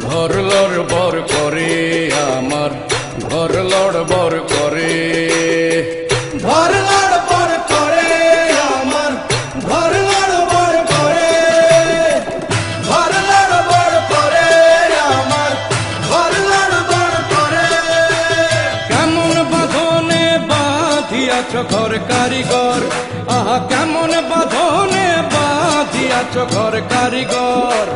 ঘর লড়বড় করে আমার, ঘর লড়বড় করে, ঘর লড়বড় করে আমার, ঘর লড়বড় করে, ঘর লড়বড় করে আমার, ঘর লড়বড় করে। কেমন বাঁধনে বাঁধিয়াছ ঘর কারিগর, আহা কেমন বাঁধনে বাঁধিয়াছ ঘর কারিগর।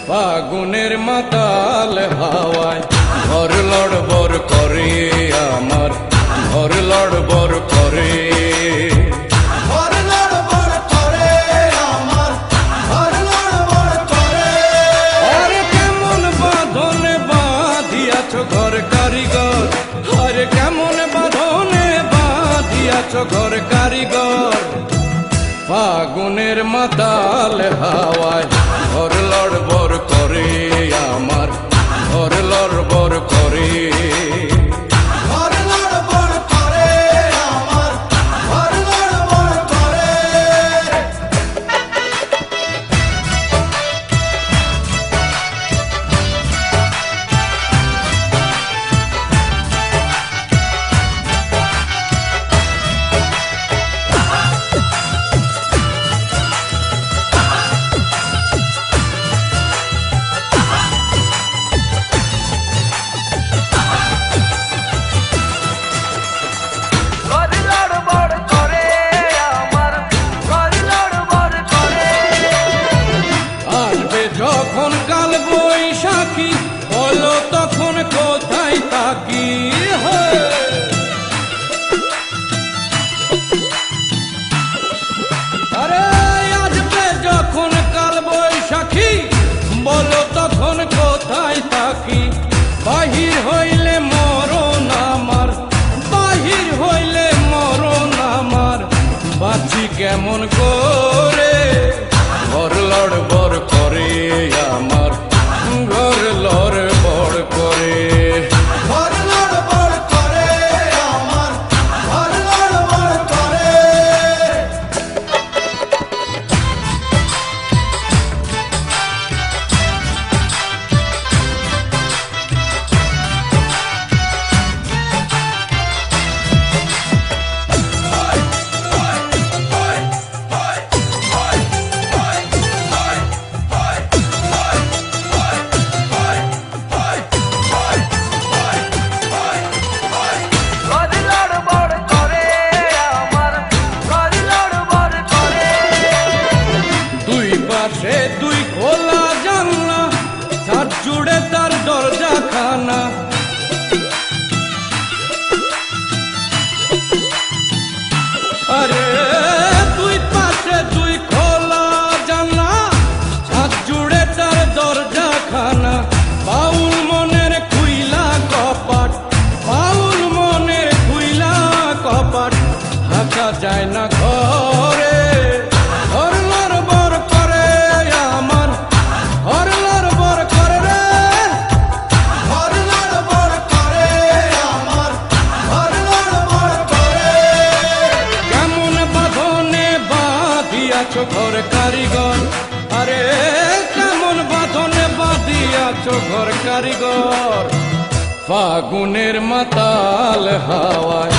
ফাগুনের মাতাল হাওয়ায় ঘর লড়বড় করে আমার, ঘর লড়বড় করে, ঘর লড়বড় করে আমার, ঘর লড়বড় করে। আরে কেমন বাঁধনে বাঁধিয়াছ ঘর কারিগর, আরে কেমন বাঁধনে বাঁধিয়াছ ঘর কারিগর। ফাগুনের মাতাল হাওয়ায় ঘর লড়বড় করে আমার, ঘর লড়বড় করে, ঘর লড়বড় করে আমার, ঘর লড়বড় করে। যখন কাল বৈশাখী বলো তখন কোথায় থাকি। আরে আসবে যখন কাল বৈশাখী বলো তখন কোথায় থাকি। বাহির হইলে মরণ আমার, বাহির হইলে মরণ আমার, বাঁচি কেমন করে। ঘর লড়বড় করে আমার, ঘর লড়বড় করে, ঘর লড়বড় করে আমার, ঘর লড়বড় করে। পাশে দুই খোলা জানলা, ছাদ জুড়ে তার দরজা খানা। আরে দুই পাশে দুই খোলা জানলা, ছাদ জুড়ে তার দরজা খানা। বাউল মনের খুইলা কপাট, বাউল মনের খুইলা কপাট, হাঁকা যায় না ঘরে। ঘর লড়বড় করে আমার, ঘর লড়বড় করে রে, ঘর লড়বড় করে আমার, ঘর লড়বড় করে। কেমন বাঁধনে বাঁধিয়াছ ঘর কারিগর, আরে কেমন বাঁধনে বাঁধিয়াছ ঘর কারিগর। ফাগুনের মাতাল হাওয়ায়